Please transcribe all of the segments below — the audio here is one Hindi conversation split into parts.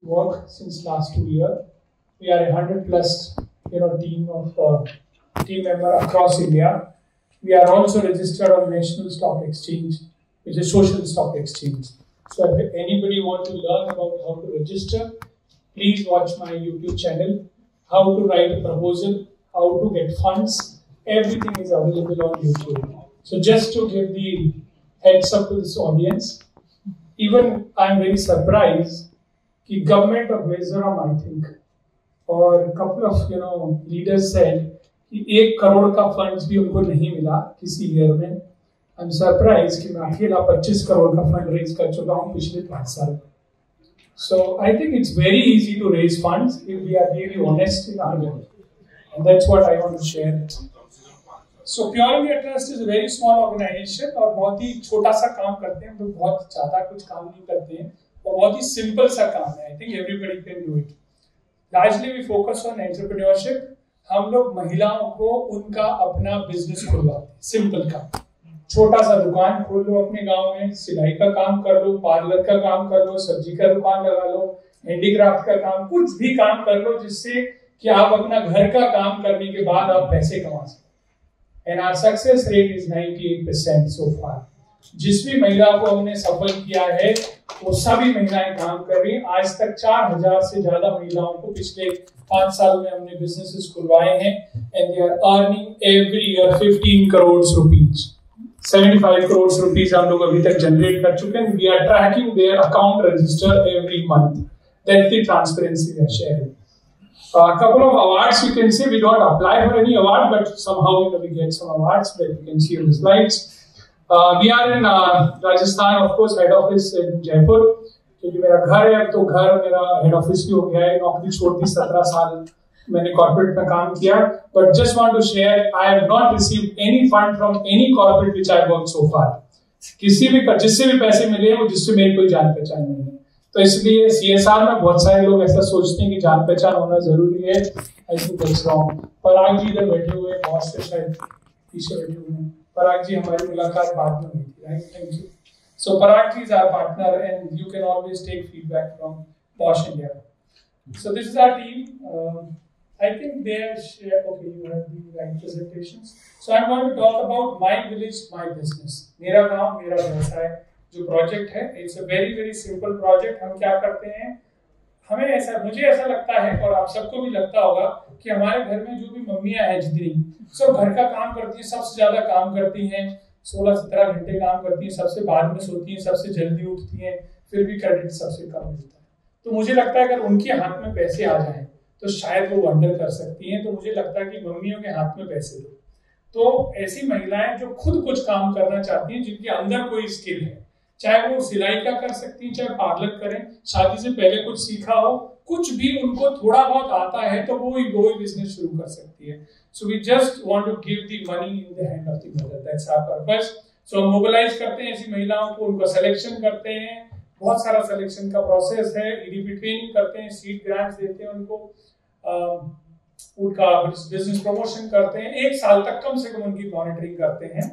work since last 2 years. We are a 100+ team member across India. We are also registered on National Stock Exchange, which is social stock exchange. So if anybody want to learn about how to register, please watch my YouTube channel. How to write a proposal, how to get funds, everything is available on YouTube. So just to give the heads up to this audience, even I am very surprised the government of Mizoram, I think, or a couple of leaders said कि 1 करोड़ का फंड्स भी उनको नहीं मिला किसी ईयर में. आई एम सरप्राइज कि मैं अकेला 25 करोड़ का फंड रेज कर चुका हूँ पिछले 5 साल. So I think it's very easy to raise funds if we are really honest in our work, and that's what I want to share. So Pure India Trust is a very small organization और बहुत ही छोटा सा काम करते हैं. हम लोग बहुत ज़्यादा कुछ काम नहीं करते हैं और बहुत ही सिंपल सा काम है. I think everybody can do it. Largely we focus on entrepreneurship. हम लोग महिलाओं को उनका अपना बिजनेस खुलवाते हैं. सिंपल काम, छोटा सा दुकान खोल लो अपने गांव में, सिलाई का काम कर लो, पार्लर का काम कर लो, सब्जी का दुकान लगा लो, हैंडीक्राफ्ट का काम, कुछ भी काम कर लो जिससे कि आप अपना घर का काम करने के बाद आप पैसे कमा सकें. And our success rate is 98% so far. जिस भी महिला को हमने सफल किया है वो सभी महिलाएं काम कर रही हैं. आज तक 4000 से ज्यादा महिलाओं को पिछले 5 साल में हमने बिजनेसेस खुलवाए हैं and they are earning every year 15 crore rupees. 75 crore rupees हम लोग अभी तक जनरेट कर चुके हैं. We are tracking their account register every month. That's the transparency we are sharing. A couple of awards you can see. We don't apply for any award, but somehow we get some awards that you can see on the slides. We are in Rajasthan, of course, head office in Jaipur. क्योंकि मेरा घर है तो घर मेरा हेड ऑफिस भी हो गया है. नौकरी छोड़ दी, 17 साल मैंने कॉर्पोरेट में काम किया. But just want to share, I have not received any fund from any corporate which I work so far. किसी भी जिससे भी पैसे मिले हैं वो जिससे मेरी कोई जान पहचान नहीं है. तो इसलिए सीएसआर में बहुत सारे लोग ऐसा सोचते हैं कि जान पहचान होना जरूरी है. I think that's wrong. Parag ji इधर बैठे हुए, बॉस से शायद पीछे बैठे हुए हैं. पराग जी, हमारी मुलाकात बाद में हुई थी, right? Thank you. So Parag ji is our partner and you can always take feedback from Bosch India. So this is our team. I think they are share. Okay, you have the right presentations. So I'm going to talk about my village, my business. मेरा गांव मेरा व्यवसाय जो प्रोजेक्ट है, it's a very very simple project. हम क्या करते हैं, मुझे ऐसा लगता है और आप सबको भी लगता होगा कि हमारे घर में जो भी मम्मियां हैं जितनी, सब घर का काम करती हैं, सबसे ज्यादा काम करती हैं, 16-17 घंटे काम करती हैं, सबसे बाद में सोती हैं, सबसे जल्दी उठती हैं, फिर भी क्रेडिट सबसे कम मिलता है. तो मुझे लगता है अगर उनके हाथ में पैसे आ जाएं तो शायद वो वंडर कर सकती हैं. तो मुझे लगता है कि मम्मियों के हाथ में पैसे दो. तो ऐसी महिलाएं जो खुद कुछ काम करना चाहती हैं, जिनके अंदर कोई स्किल है, चाहे वो सिलाई का कर सकती हैं, चाहे पार्लर करें, शादी से पहले कुछ सीखा हो, कुछ भी उनको थोड़ा बहुत आता है तो वो ही बिजनेस शुरू कर सकती है. So we just want to give the money in the hand of the mother. That's our purpose. So mobilize करते हैं ऐसी महिलाओं को, उनका सिलेक्शन करते हैं. बहुत सारा सिलेक्शन का प्रोसेस है. EDP ट्रेनिंग करते हैं, सीड ग्रांट्स देते हैं उनको, उनका बिजनेस प्रमोशन करते हैं. 1 साल तक कम से कम उनकी मॉनिटरिंग करते हैं.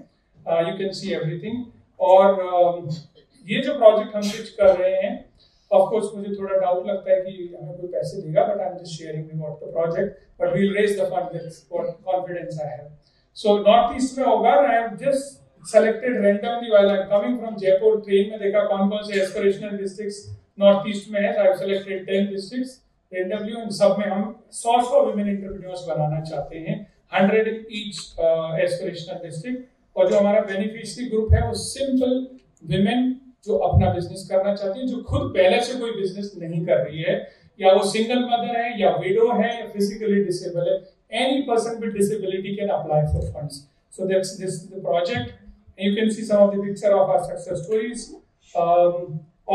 You can see everything. और ये जो प्रोजेक्ट हम पिच कर रहे हैं, ऑफ कोर्स मुझे थोड़ा डाउट लगता है कि हमें कोई पैसे देगा, but I am just sharing about the project. But we will raise the fund, that's what confidence I have. So north east में होगा. I have just selected randomly while I am coming from Jaipur. Train में देखा कौन कौन से एस्पिरेशनल डिस्ट्रिक्ट्स नॉर्थ ईस्ट में है. I have selected 10 districts randomly. उन सब में हम 100 वुमेन एंटरप्रेन्योर्स बनाना चाहते हैं, 100 इन ईच एस्पिरेशनल डिस्ट्रिक्ट. और जो हमारा बेनिफिशियरी ग्रुप है वो सिंपल विमेन जो अपना बिजनेस करना चाहती है, जो खुद पहले से कोई बिजनेस नहीं कर रही है, या वो सिंगल मदर है, या विडो है, या फिजिकली डिसेबल है. Any person with disability can apply for funds. So that's this the project. You can see some of the picture of our success stories.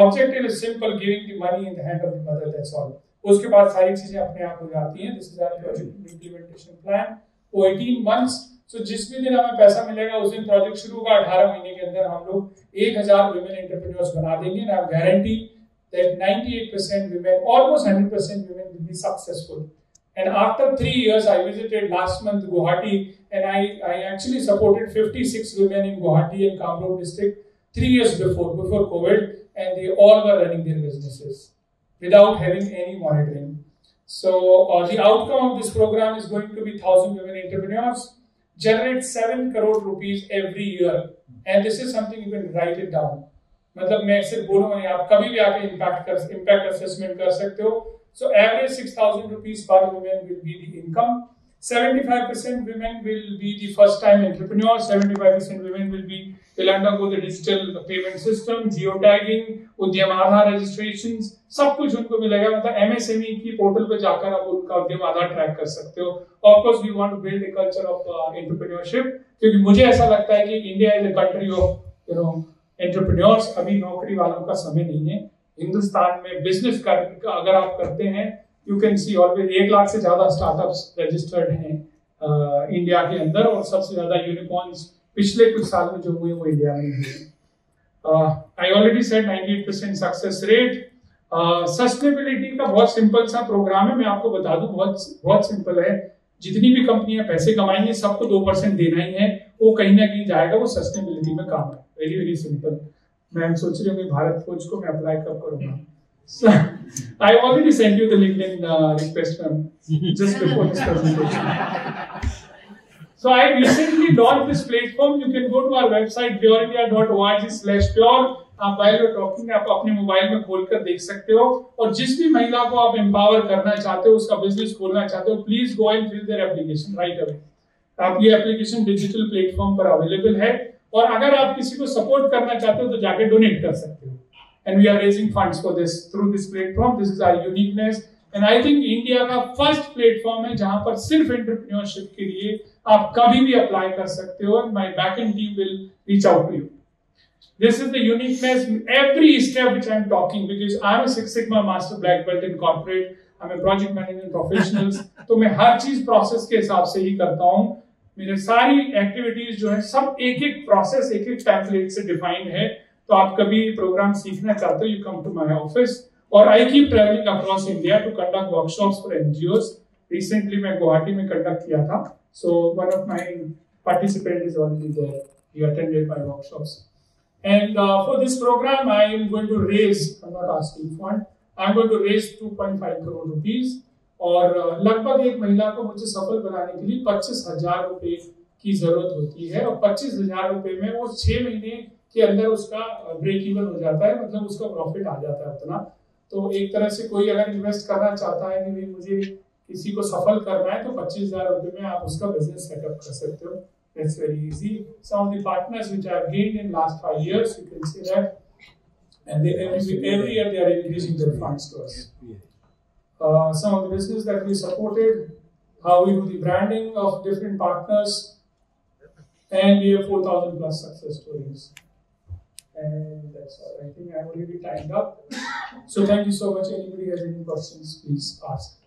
Objective is simple, giving the money in the hand of the mother, that's all. उसके बाद सारी चीजें अपने आप हो जाती हैं. This is our project implementation plan. 18 months. So जिस भी दिन हमें पैसा मिलेगा उस दिन प्रोजेक्ट शुरू होगा. 18 महीने के अंदर हम लोग 1000 वुमेन एंटरप्रेन्योर्स बना देंगे. And I have guarantee that 98% women, almost 100% women will be successful. And after 3 years, I visited last month Guwahati, and I actually supported 56 women in Guwahati and Kamrup district 3 years before COVID, and they all were running their businesses. without having any monitoring. So the outcome of this program is going to be 1,000 women entrepreneurs, generate 7 crore rupees every year, and this is something you can write it down. मतलब मैं सिर्फ बोलूँगा नहीं, आप कभी भी आके impact assessment कर सकते हो. So average 6,000 rupees per woman will be the income. 75% women will be the first time entrepreneurs. 75% women will undergo the digital payment system, geotagging, उद्यम आधार registrations, सब कुछ उनको मिलेगा. मतलब MSME की पोर्टल पे जाकर आप उनका उद्यम आधार ट्रैक कर सकते हो. Of course, we want to build a culture of entrepreneurship, क्योंकि मुझे ऐसा लगता है कि India is a country of entrepreneurs. अभी नौकरी वालों का समय नहीं है. हिंदुस्तान में बिजनेस अगर आप करते हैं, you can C always 1 lakh से ज्यादा स्टार्टअप्स रजिस्टर्ड हैं इंडिया के अंदर, और सबसे ज्यादा यूनिकॉर्न्स पिछले कुछ साल में जो हुए वो इंडिया में हुए. I already said 98% success rate. Sustainability का बहुत सिंपल सा प्रोग्राम है, मैं आपको बता दूं, बहुत सिंपल है. जितनी भी कंपनियां पैसे कमाएंगी सबको 2% देना ही है, वो कहीं ना कहीं जाएगा, वो सस्टेनेबिलिटी में काम है. Very very simple. मैं सोच रही हूँ भारत खोज को मैं अप्लाई कब करूंगा. So, I already sent you the LinkedIn request, ma'am, just before this presentation. So I recently launched this platform. You can go to our website pureindia.org/pure. आप while you're talking आप अपने मोबाइल में खोलकर देख सकते हो, और जिस भी महिला को आप एम्पावर करना चाहते हो, उसका बिजनेस खोलना चाहते हो, please go and fill their application right away. आप ये एप्लीकेशन डिजिटल प्लेटफॉर्म पर अवेलेबल है, और अगर आप किसी को सपोर्ट करना चाहते हो तो जाके डोनेट कर सकते हो. And we are raising funds for this through this platform. This is our uniqueness, and I think India का first platform है जहां पर सिर्फ entrepreneurship के लिए आप कभी भी अप्लाई कर सकते हो, and my backend team will reach out to you. This is the uniqueness. Every step which I'm talking, because I'm a Six Sigma Master Black Belt in corporate, I'm a project management professionals, तो मैं हर चीज प्रोसेस के हिसाब से ही करता हूँ. मेरे सारी एक्टिविटीज जो है सब एक एक प्रोसेस, एक एक टेम्पलेट से डिफाइंड है. तो आप कभी प्रोग्राम सीखना चाहते हो, you come to my office, और I keep travelling across India to conduct workshops for NGOs. Recently मैं गुवाहाटी में कंडक्ट किया था, so one of my participant is already there. He attended my workshops, and for this programme I am going to raise, I am not asking fund, I am going to raise 2.5 crore rupees. और लगभग एक महिला को मुझे सफल बनाने के लिए 25,000 रुपए की जरूरत होती है, और 25,000 रुपए में वो 6 महीने के अंदर उसका ब्रेक इवन हो जाता है, मतलब उसका प्रॉफिट आ जाता है उतना. तो एक तरह से कोई अगर इन्वेस्ट करना चाहता है कि भाई मुझे किसी को सफल करना है, तो 25,000 रुपए में आप उसका बिजनेस सेटअप कर सकते हो. It's very easy. Some of the partners which I have gained in last 5 years, you can see that, and every year they are increasing their funds to us. Some of the business that we supported, how we do the branding of different partners, and we have 4,000 plus success stories. And that's all. I think I've already timed up. So thank you so much. Anybody has any questions, please ask.